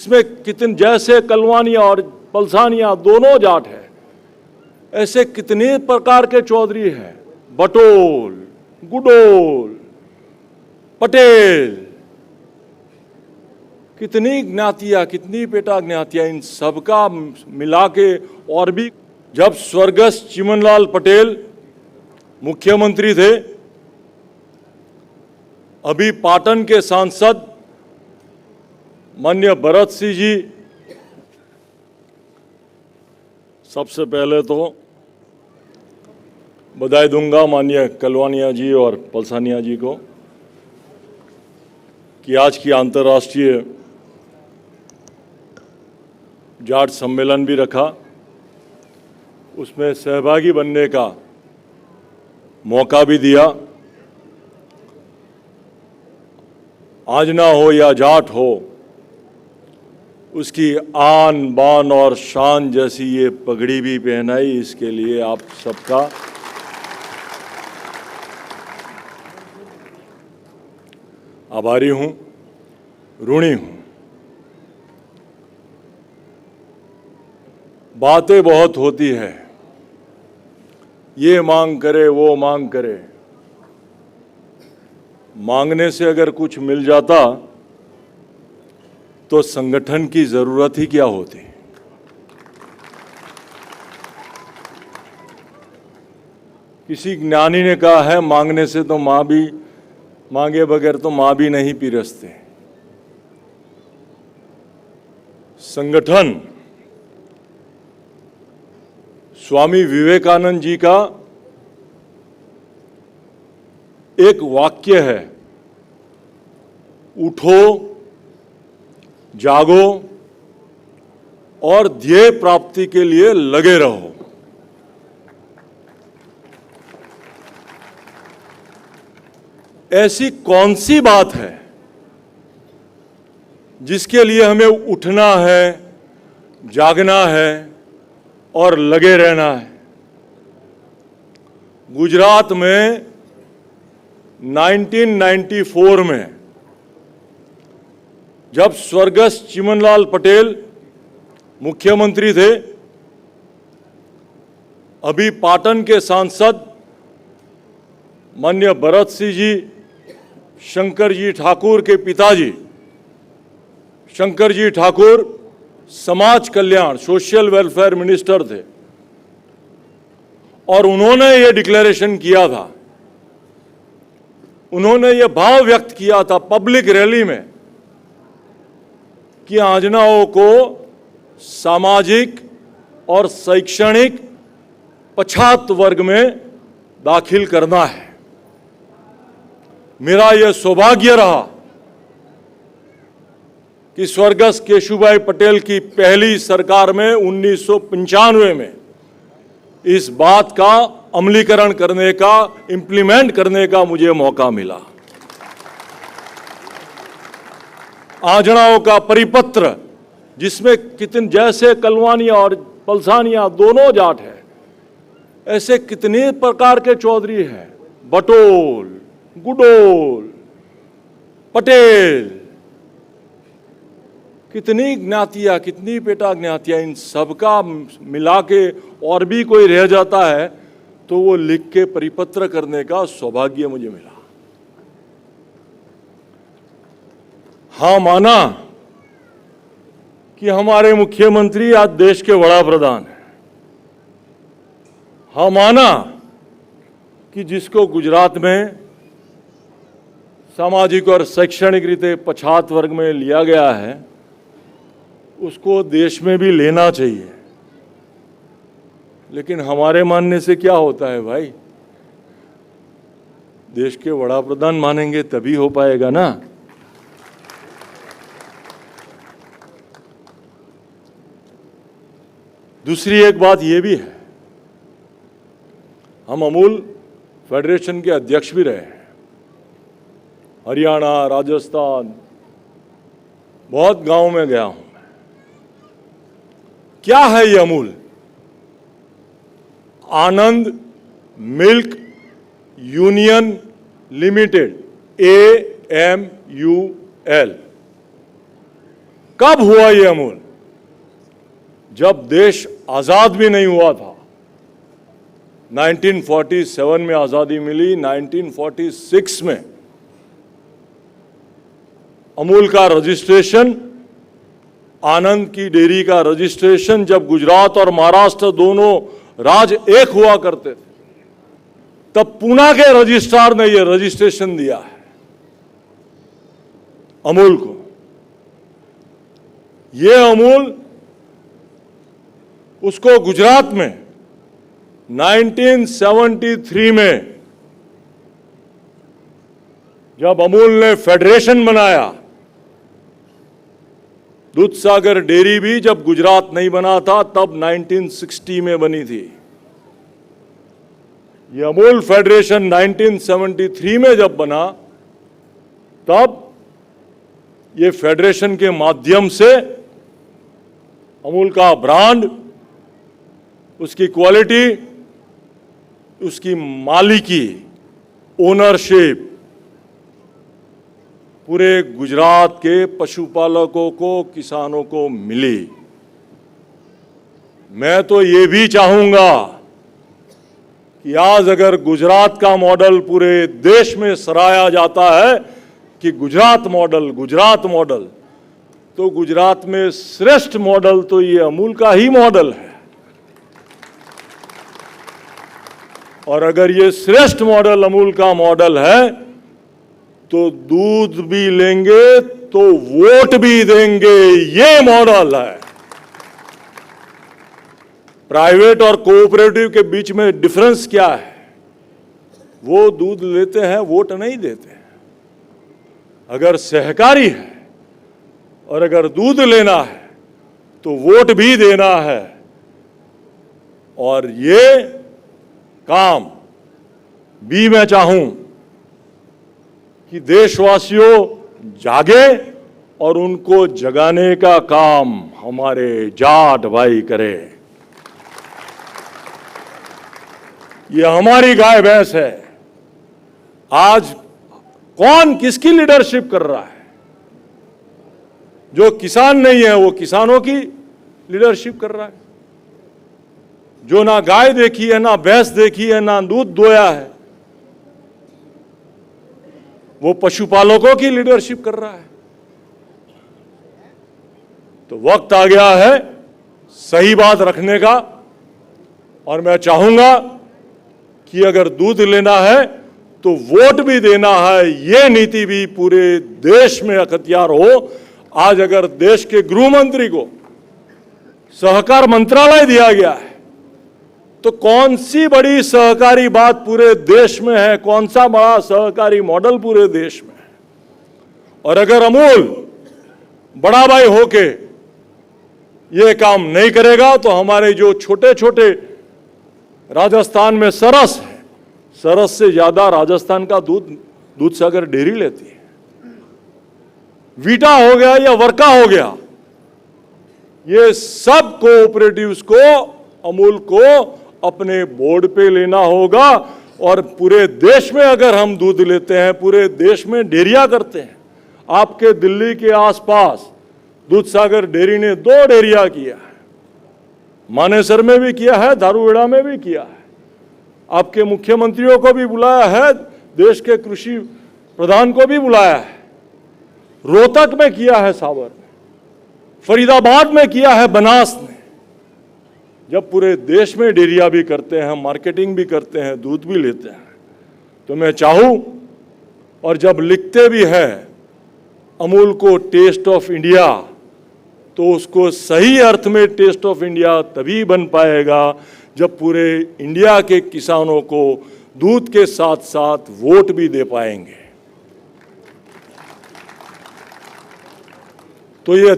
इसमें कितने जैसे कलवानिया और पलसानिया दोनों जाट है, ऐसे कितने प्रकार के चौधरी हैं, बटोल, गुडोल, पटेल, कितनी ज्ञातियां, कितनी पेटा ज्ञातियां, इन सबका मिला के। और भी जब स्वर्गस्थ चिमनलाल पटेल मुख्यमंत्री थे, अभी पाटन के सांसद माननीय भरत सिंह जी, सबसे पहले तो बधाई दूंगा माननीय कलवानिया जी और पलसानिया जी को कि आज की अंतर्राष्ट्रीय जाट सम्मेलन भी रखा, उसमें सहभागी बनने का मौका भी दिया। आजना हो या जाट हो, उसकी आन बान और शान जैसी ये पगड़ी भी पहनाई, इसके लिए आप सबका आभारी हूं, ऋणी हूं। बातें बहुत होती है, ये मांग करे वो मांग करे, मांगने से अगर कुछ मिल जाता तो संगठन की जरूरत ही क्या होती। किसी ज्ञानी ने कहा है, मांगने से तो मां भी, मांगे बगैर तो मां भी नहीं पिरसते। संगठन स्वामी विवेकानंद जी का एक वाक्य है, उठो, जागो और ध्येय प्राप्ति के लिए लगे रहो। ऐसी कौन सी बात है जिसके लिए हमें उठना है, जागना है और लगे रहना है। गुजरात में 1994 में जब स्वर्गस्थ चिमनलाल पटेल मुख्यमंत्री थे, अभी पाटन के सांसद माननीय भरत सिंह जी, शंकर जी ठाकुर के पिताजी शंकर जी ठाकुर समाज कल्याण, सोशल वेलफेयर मिनिस्टर थे, और उन्होंने ये डिक्लेरेशन किया था, उन्होंने ये भाव व्यक्त किया था पब्लिक रैली में कि आजनाओं को सामाजिक और शैक्षणिक पछात वर्ग में दाखिल करना है। मेरा यह सौभाग्य रहा कि स्वर्गस्थ केशुभाई पटेल की पहली सरकार में 1995 में इस बात का अमलीकरण करने का, इंप्लीमेंट करने का मुझे मौका मिला। आजनाओं का परिपत्र, जिसमें कितने जैसे कलवानिया और पलसानिया दोनों जाट है, ऐसे कितने प्रकार के चौधरी हैं, बटोल, गुडोल, पटेल, कितनी ज्ञातियां, कितनी पेटा ज्ञातियां, इन सबका मिला के और भी कोई रह जाता है तो वो लिख के परिपत्र करने का सौभाग्य मुझे मिला। हाँ, माना कि हमारे मुख्यमंत्री आज देश के बड़ा प्रधान हैं। हाँ, माना कि जिसको गुजरात में सामाजिक और शैक्षणिक रीते पछात वर्ग में लिया गया है, उसको देश में भी लेना चाहिए। लेकिन हमारे मानने से क्या होता है भाई, देश के बड़ा प्रधान मानेंगे तभी हो पाएगा ना। दूसरी एक बात यह भी है, हम अमूल फेडरेशन के अध्यक्ष भी रहे हैं। हरियाणा, राजस्थान, बहुत गांव में गया हूं। क्या है ये अमूल? आनंद मिल्क यूनियन लिमिटेड, AMUL कब हुआ ये अमूल? जब देश आजाद भी नहीं हुआ था। 1947 में आजादी मिली, 1946 में अमूल का रजिस्ट्रेशन, आनंद की डेयरी का रजिस्ट्रेशन, जब गुजरात और महाराष्ट्र दोनों राज्य एक हुआ करते थे, तब पूना के रजिस्ट्रार ने यह रजिस्ट्रेशन दिया है अमूल को। यह अमूल उसको गुजरात में 1973 में जब अमूल ने फेडरेशन बनाया, दूधसागर डेयरी भी जब गुजरात नहीं बना था तब 1960 में बनी थी। ये अमूल फेडरेशन 1973 में जब बना, तब ये फेडरेशन के माध्यम से अमूल का ब्रांड, उसकी क्वालिटी, उसकी मालिकी, ओनरशिप पूरे गुजरात के पशुपालकों को, किसानों को मिली। मैं तो ये भी चाहूंगा कि आज अगर गुजरात का मॉडल पूरे देश में सराहा जाता है कि गुजरात मॉडल, तो गुजरात में श्रेष्ठ मॉडल तो ये अमूल का ही मॉडल है। और अगर ये श्रेष्ठ मॉडल अमूल का मॉडल है, तो दूध भी लेंगे तो वोट भी देंगे, ये मॉडल है। प्राइवेट और कोऑपरेटिव के बीच में डिफरेंस क्या है? वो दूध लेते हैं, वोट नहीं देते हैं। अगर सहकारी है और अगर दूध लेना है तो वोट भी देना है। और ये काम भी मैं चाहूं कि देशवासियों जागे और उनको जगाने का काम हमारे जाट भाई करे। ये हमारी गाय भैंस है। आज कौन किसकी लीडरशिप कर रहा है? जो किसान नहीं है वो किसानों की लीडरशिप कर रहा है। जो ना गाय देखी है, ना भैंस देखी है, ना दूध दोया है, वो पशुपालकों की लीडरशिप कर रहा है। तो वक्त आ गया है सही बात रखने का। और मैं चाहूंगा कि अगर दूध लेना है तो वोट भी देना है, ये नीति भी पूरे देश में अख्तियार हो। आज अगर देश के गृह मंत्री को सहकार मंत्रालय दिया गया है, तो कौन सी बड़ी सहकारी बात पूरे देश में है? कौन सा बड़ा सहकारी मॉडल पूरे देश में है? और अगर अमूल बड़ा भाई होके ये काम नहीं करेगा, तो हमारे जो छोटे छोटे राजस्थान में सरस है, सरस से ज्यादा राजस्थान का दूधसागर डेयरी लेती है। वीटा हो गया या वर्का हो गया, ये सब कोऑपरेटिव्स को, अमूल को अपने बोर्ड पे लेना होगा। और पूरे देश में अगर हम दूध लेते हैं, पूरे देश में डेयरिया करते हैं, आपके दिल्ली के आसपास दूधसागर डेयरी ने 2 डेयरिया किया है, मानेसर में भी किया है, धारूहेड़ा में भी किया है। आपके मुख्यमंत्रियों को भी बुलाया है, देश के कृषि प्रधान को भी बुलाया है। रोहतक में किया है, सावर में, फरीदाबाद में किया है, बनास ने। जब पूरे देश में डेयरिया भी करते हैं, मार्केटिंग भी करते हैं, दूध भी लेते हैं, तो मैं चाहूं, और जब लिखते भी है अमूल को टेस्ट ऑफ इंडिया, तो उसको सही अर्थ में टेस्ट ऑफ इंडिया तभी बन पाएगा जब पूरे इंडिया के किसानों को दूध के साथ साथ वोट भी दे पाएंगे। तो ये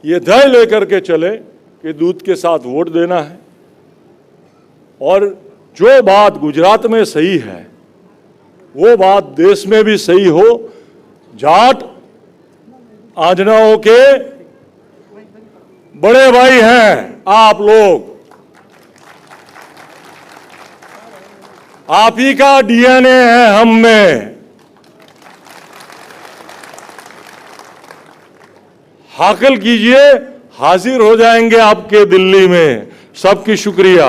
अध्याय लेकर के चले कि दूध के साथ वोट देना है। और जो बात गुजरात में सही है, वो बात देश में भी सही हो। जाट आजनाओं के बड़े भाई हैं आप लोग, आप ही का डीएनए है हम में। हाकल कीजिए, हाजिर हो जाएंगे आपके दिल्ली में। सबकी शुक्रिया।